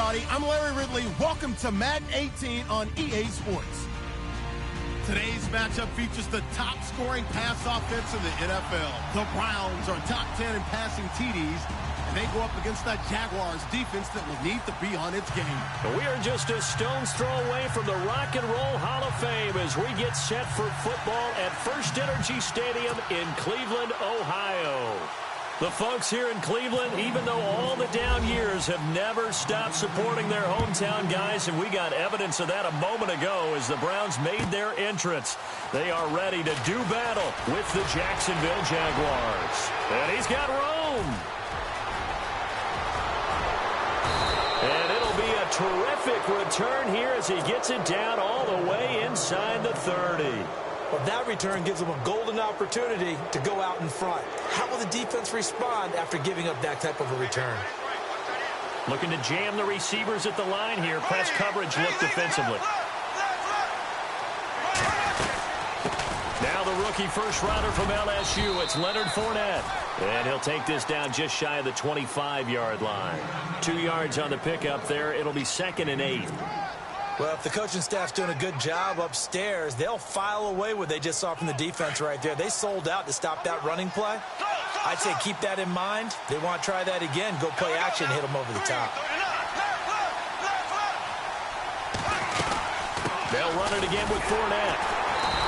everybody. I'm Larry Ridley. Welcome to Madden 18 on EA Sports. Today's matchup features the top-scoring pass offense in the NFL. The Browns are top 10 in passing TDs, and they go up against that Jaguars defense that will need to be on its game. We are just a stone's throw away from the Rock and Roll Hall of Fame as we get set for football at First Energy Stadium in Cleveland, Ohio. The folks here in Cleveland, even though all the down years, have never stopped supporting their hometown guys, and we got evidence of that a moment ago as the Browns made their entrance. They are ready to do battle with the Jacksonville Jaguars. And he's got room. And it'll be a terrific return here as he gets it down all the way inside the 30. Well, that return gives them a golden opportunity to go out in front. How will the defense respond after giving up that type of a return? Looking to jam the receivers at the line here. Press coverage look defensively. Now the rookie first rounder from LSU. It's Leonard Fournette. And he'll take this down just shy of the 25-yard line. 2 yards on the pickup there. It'll be 2nd and 8. Well, if the coaching staff's doing a good job upstairs, they'll file away what they just saw from the defense right there. They sold out to stop that running play. I'd say keep that in mind. They want to try that again. Go play action, hit them over the top. They'll run it again with Fournette.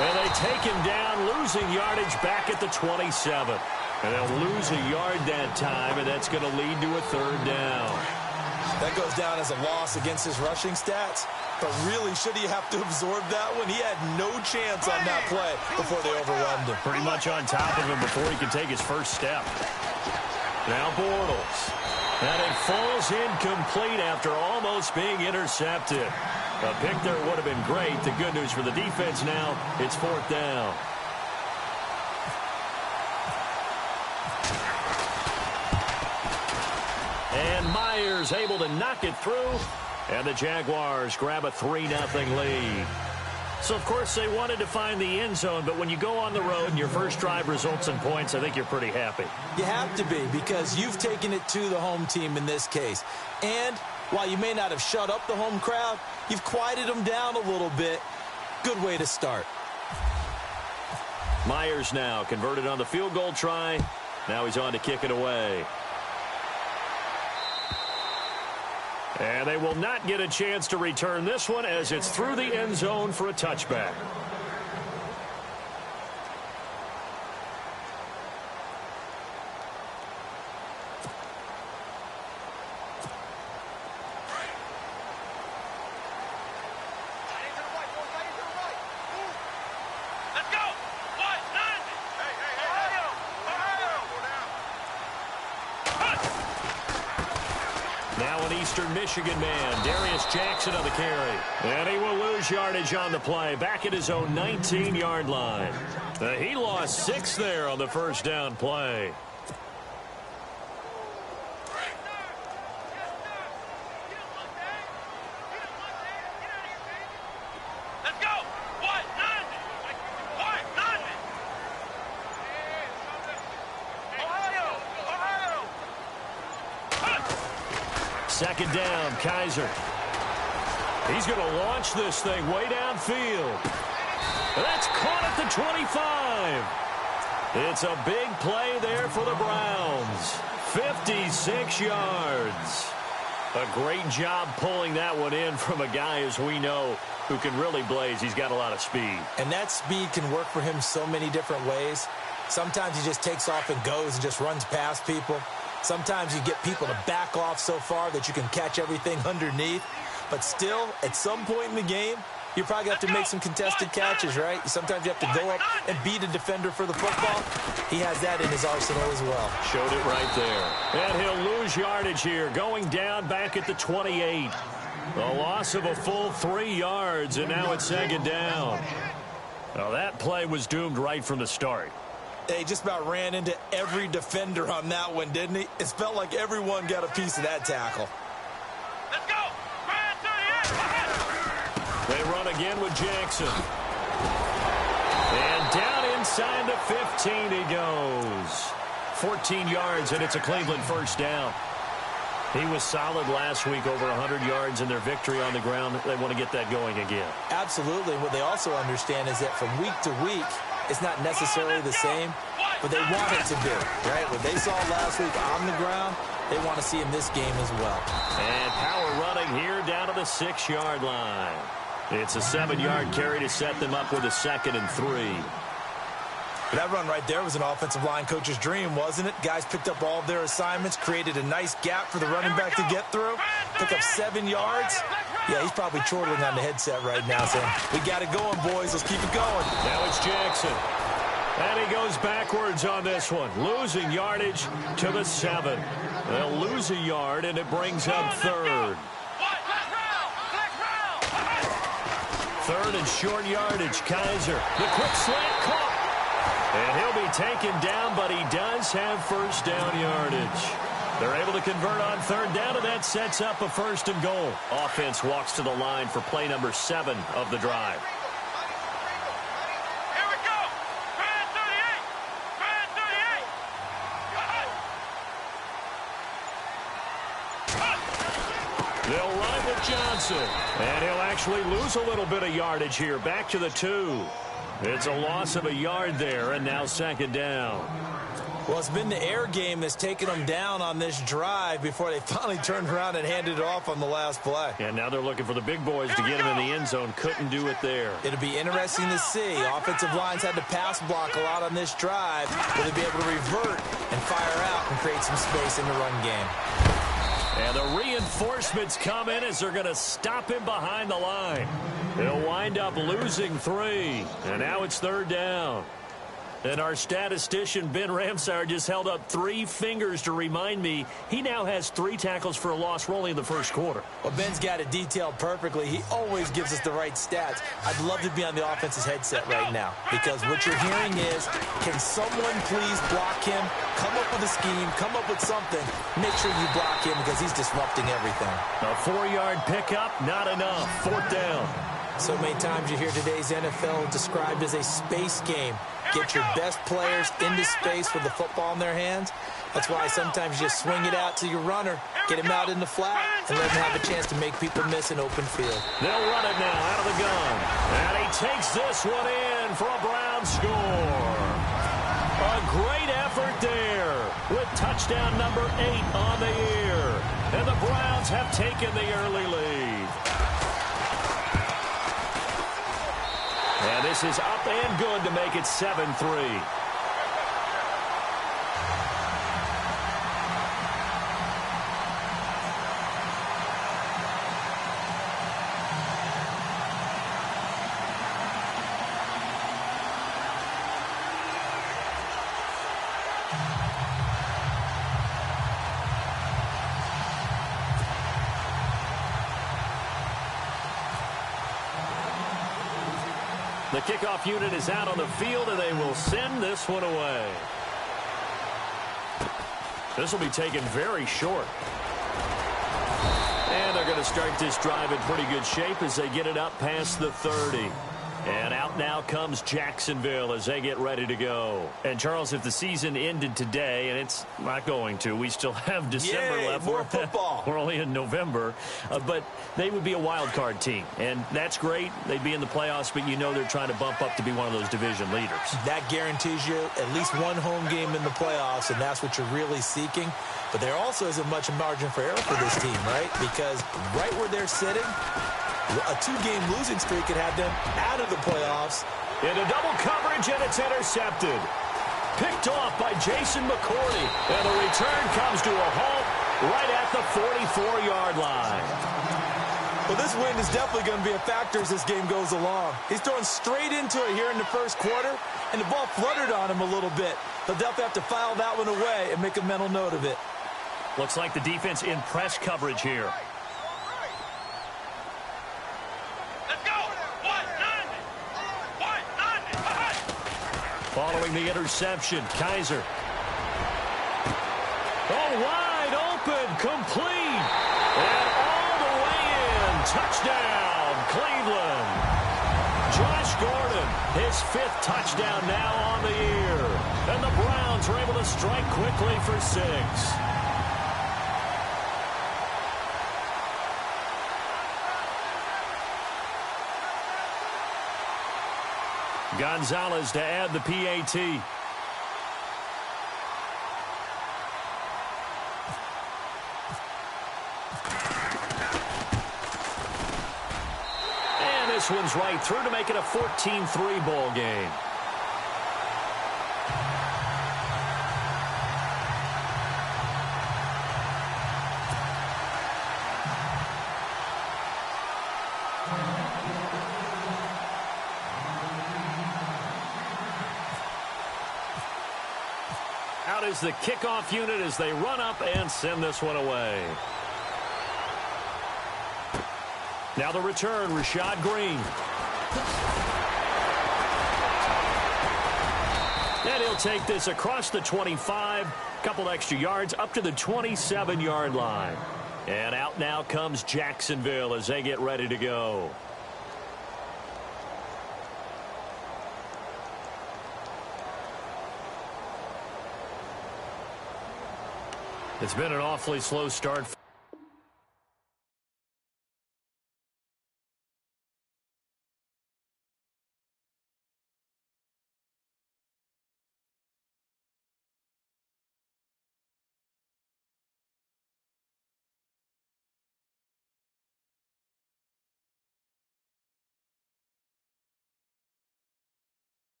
And they take him down, losing yardage back at the 27. And they'll lose a yard that time, and that's going to lead to a 3rd down. That goes down as a loss against his rushing stats. But really, should he have to absorb that one? He had no chance on that play before they overwhelmed him. Pretty much on top of him before he could take his first step. Now Bortles. And it falls incomplete after almost being intercepted. A pick there would have been great. The good news for the defense now, it's 4th down. And Myers able to knock it through. And the Jaguars grab a 3-0 lead. So, of course, they wanted to find the end zone, but when you go on the road and your first drive results in points, I think you're pretty happy. You have to be, because you've taken it to the home team in this case. And while you may not have shut up the home crowd, you've quieted them down a little bit. Good way to start. Myers now converted on the field goal try. Now he's on to kick it away. And they will not get a chance to return this one as it's through the end zone for a touchback. Eastern Michigan man, Darius Jackson on the carry. And he will lose yardage on the play, back at his own 19-yard line. He lost 6 there on the first down play. Second down, Kaiser. He's going to launch this thing way downfield. That's caught at the 25. It's a big play there for the Browns. 56 yards. A great job pulling that one in from a guy, as we know, who can really blaze. He's got a lot of speed. And that speed can work for him so many different ways. Sometimes he just takes off and goes and just runs past people. Sometimes you get people to back off so far that you can catch everything underneath. But still, at some point in the game, you're probably going to have to make some contested catches, right? Sometimes you have to go up and beat a defender for the football. He has that in his arsenal as well. Showed it right there. And he'll lose yardage here, going down back at the 28. A loss of a full 3 yards, and now it's second down. Now that play was doomed right from the start. He just about ran into every defender on that one, didn't he? It felt like everyone got a piece of that tackle. Let's go! They run again with Jackson. And down inside the 15 he goes. 14 yards, and it's a Cleveland first down. He was solid last week, over 100 yards in their victory on the ground. They want to get that going again. Absolutely. What they also understand is that from week to week, it's not necessarily the same, but they want it to be, right? What they saw last week on the ground, they want to see in this game as well. And power running here down to the 6-yard line. It's a 7-yard carry to set them up with a 2nd and 3. That run right there was an offensive line coach's dream, wasn't it? Guys picked up all of their assignments, created a nice gap for the running back to get through, pick up 7 yards. Yeah, he's probably chortling on the headset right now saying, we got it going, boys. Let's keep it going. Now it's Jackson. And he goes backwards on this one. Losing yardage to the 7. They'll lose a yard, and it brings up 3rd. 3rd and short yardage. Kaiser, the quick slant caught. And he'll be taken down, but he does have 1st down yardage. They're able to convert on 3rd down, and that sets up a 1st and goal. Offense walks to the line for play number 7 of the drive. Here we go. Try 38. Try 38. They'll run with Johnson. And he'll actually lose a little bit of yardage here. Back to the 2. It's a loss of a yard there, and now 2nd down. Well, it's been the air game that's taken them down on this drive before they finally turned around and handed it off on the last play. And now they're looking for the big boys to get him in the end zone. Couldn't do it there. It'll be interesting to see. Offensive lines had to pass block a lot on this drive. Will they be able to revert and fire out and create some space in the run game? And the reinforcements come in as they're going to stop him behind the line. He'll wind up losing 3. And now it's 3rd down. And our statistician, Ben Ramsauer, just held up 3 fingers to remind me he now has 3 tackles for a loss rolling in the 1st quarter. Well, Ben's got it detailed perfectly. He always gives us the right stats. I'd love to be on the offense's headset right now because what you're hearing is, can someone please block him? Come up with a scheme. Come up with something. Make sure you block him because he's disrupting everything. A 4-yard pickup, not enough. 4th down. So many times you hear today's NFL described as a space game. Get your best players into space with the football in their hands. That's why sometimes you just swing it out to your runner, get him out in the flat, and let him have a chance to make people miss an open field. They'll run it now out of the gun. And he takes this one in for a Brown score. A great effort there with touchdown number 8 on the year. And the Browns have taken the early lead. And this is up and good to make it 7-3. The kickoff unit is out on the field, and they will send this one away. This will be taken very short. And they're going to start this drive in pretty good shape as they get it up past the 30. And out now comes Jacksonville as they get ready to go. And, Charles, if the season ended today, and it's not going to, we still have December left. More football. We're only in November. But they would be a wild card team. And that's great. They'd be in the playoffs, but you know they're trying to bump up to be one of those division leaders. That guarantees you at least one home game in the playoffs, and that's what you're really seeking. But there also isn't much margin for error for this team, right? Because right where they're sitting, a 2-game losing streak could have them out of the playoffs. Into double coverage, and it's intercepted. Picked off by Jason McCourty. And the return comes to a halt right at the 44-yard line. Well, this win is definitely going to be a factor as this game goes along. He's throwing straight into it here in the first quarter, and the ball fluttered on him a little bit. He'll definitely have to file that one away and make a mental note of it. Looks like the defense in press coverage here. Following the interception, Kaiser. Oh, wide open, complete. And all the way in. Touchdown, Cleveland. Josh Gordon, his 5th touchdown now on the year. And the Browns are able to strike quickly for 6. Gonzalez to add the PAT. And this one's right through to make it a 14-3 ball game. Out is the kickoff unit as they run up and send this one away. Now the return, Rashad Green. And he'll take this across the 25, couple extra yards up to the 27-yard line. And out now comes Jacksonville as they get ready to go. It's been an awfully slow start.